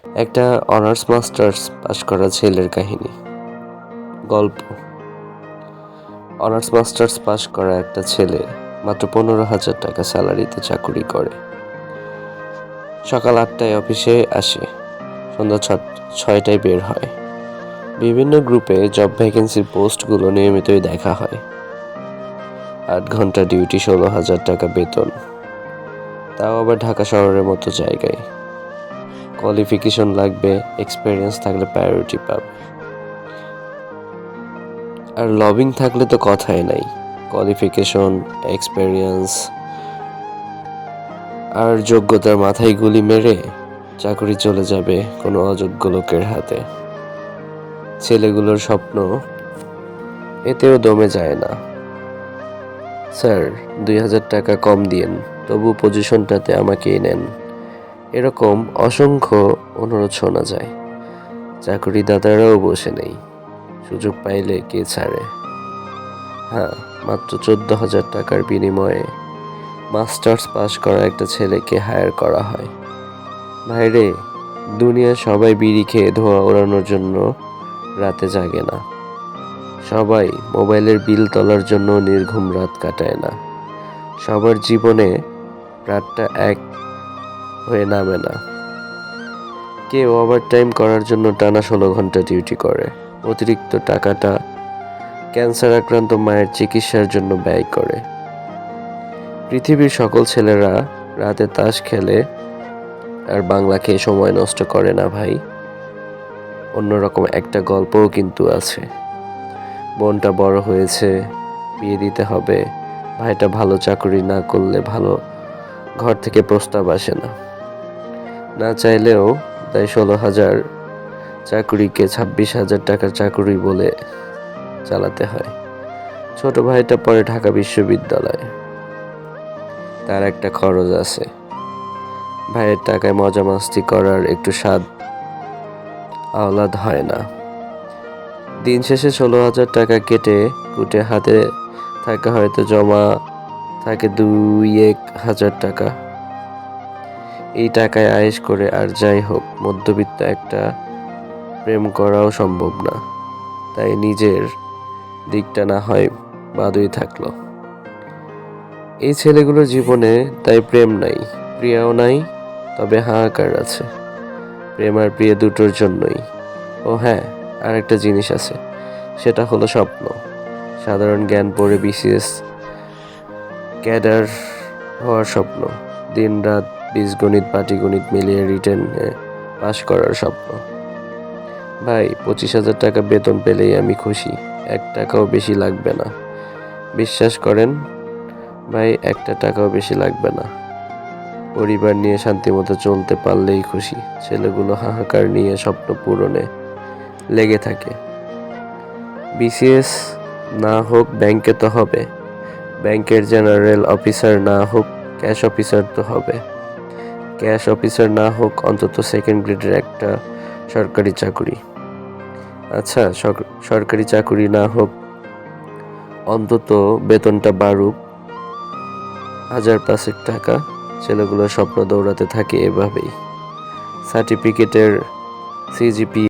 একটা honours masters পাশ করা ছেলের কাহিনী। গল্প। অনার্স মাস্টার্স পাশ করা একটা ছেলে মাত্র 15,000 টাকা স্যালারিতে চাকুরি করে। সকাল 8টায় অফিসে আসে, সন্ধ্যা 6টায় বের হয়। বিভিন্ন গ্রুপে জব ভ্যাকেন্সির পোস্টগুলো নিয়মিতই দেখা হয়। 8 ঘন্টা ডিউটি, 16,000 টাকা বেতন, তাও আবার ঢাকা শহরের মতো জায়গায়। কোয়ালিফিকেশন লাগবে, এক্সপিরিয়েন্স থাকলে প্রায়োরিটি পাবে। আর লবিং থাকলে তো কথাই নাই। কোয়ালিফিকেশন, এক্সপিরিয়েন্স আর যোগ্যতার মাথায় গুলি মেরে চাকরি চলে যাবে কোনো অযোগ্য লোকের হাতে। ছেলেগুলোর স্বপ্ন এতেও দমে যায় না। স্যার, 2,000 টাকা কম দিয়েন, তবু পজিশনটাতে আমাকেই নেন। এরকম অসংখ্য অনুরোধ শোনা যায়। চাকরিদাতারাও বসে নেই, সুযোগ পাইলে কে ছাড়ে। হ্যাঁ, মাত্র 14,000 টাকার বিনিময়ে মাস্টার্স পাশ করা একটা ছেলেকে হায়ার করা হয়। ভাইরে, দুনিয়া সবাই বিড়ি খেয়ে ধোঁয়া ওড়ানোর জন্য রাতে জাগে না। সবাই মোবাইলের বিল তোলার জন্য নির্ঘুম রাত কাটায় না। সবার জীবনে রাতটা এক হয়ে নামে না। কেউ ওভারটাইম করার জন্য টানা 16 ঘন্টা ডিউটি করে। অতিরিক্ত টাকাটা ক্যান্সার আক্রান্ত মায়ের চিকিৎসার জন্য ব্যয় করে। পৃথিবীর সকল ছেলেরা রাতে তাস খেলে আর বাংলা খেয়ে সময় নষ্ট করে না ভাই। অন্যরকম একটা গল্পও কিন্তু আছে। বোনটা বড় হয়েছে, বিয়ে দিতে হবে। ভাইটা ভালো চাকরি না করলে ভালো ঘর থেকে প্রস্তাব আসে না। না চাইলেও তাই 16,000 চাকুরিকে 26,000 টাকার চাকুরি বলে চালাতে হয়। ছোট ভাইটা পড়ে ঢাকা বিশ্ববিদ্যালয়ে, তার একটা খরচ আছে। ভাইয়ের টাকায় মজা মাস্তি করার একটু স্বাদ আহ্লাদ হয় না। দিন শেষে 16,000 টাকা কেটে কুটে হাতে থাকে হয়তো জমা থাকে 2-1,000 টাকা। এই টাকায় আয়েশ করে আর যাই হোক, মধ্যবিত্ত একটা প্রেম করাও সম্ভব না। তাই নিজের দিকটা না হয় বাদই থাকলো। এই ছেলেগুলোর জীবনে তাই প্রেম নাই, প্রিয়াও নাই, তবে হাহাকার আছে। প্রেম আর প্রিয় দুটোর জন্যই। ও হ্যাঁ, আর একটা জিনিস আছে, সেটা হলো স্বপ্ন। সাধারণ জ্ঞান পড়ে বিসিএস ক্যাডার হওয়ার স্বপ্ন। দিনরাত বীজগণিত পাটিগণিত মিলিয়ে রিটেনে পাশ করার স্বপ্ন। ভাই, 25,000 টাকা বেতন পেলেই আমি খুশি। 1 টাকাও বেশি লাগবে না। বিশ্বাস করেন ভাই, 1 টাকাও বেশি লাগবে না। পরিবার নিয়ে শান্তিমতো চলতে পারলেই খুশি। ছেলেগুলো হাহাকার নিয়ে স্বপ্ন পূরণে লেগে থাকে। বিসিএস না হোক ব্যাংকে তো হবে। ব্যাংকের জেনারেল অফিসার না হোক ক্যাশ অফিসার তো হবে। ক্যাশ অফিসার না হোক অন্তত সেকেন্ড গ্রেডের একটা সরকারি চাকুরি। আচ্ছা, সরকারি চাকুরি না হোক অন্তত বেতনটা বাড়ুক 1,000-5,000 টাকা। ছেলেগুলোর স্বপ্ন দৌড়াতে থাকে এভাবেই। সার্টিফিকেটের সিজিপি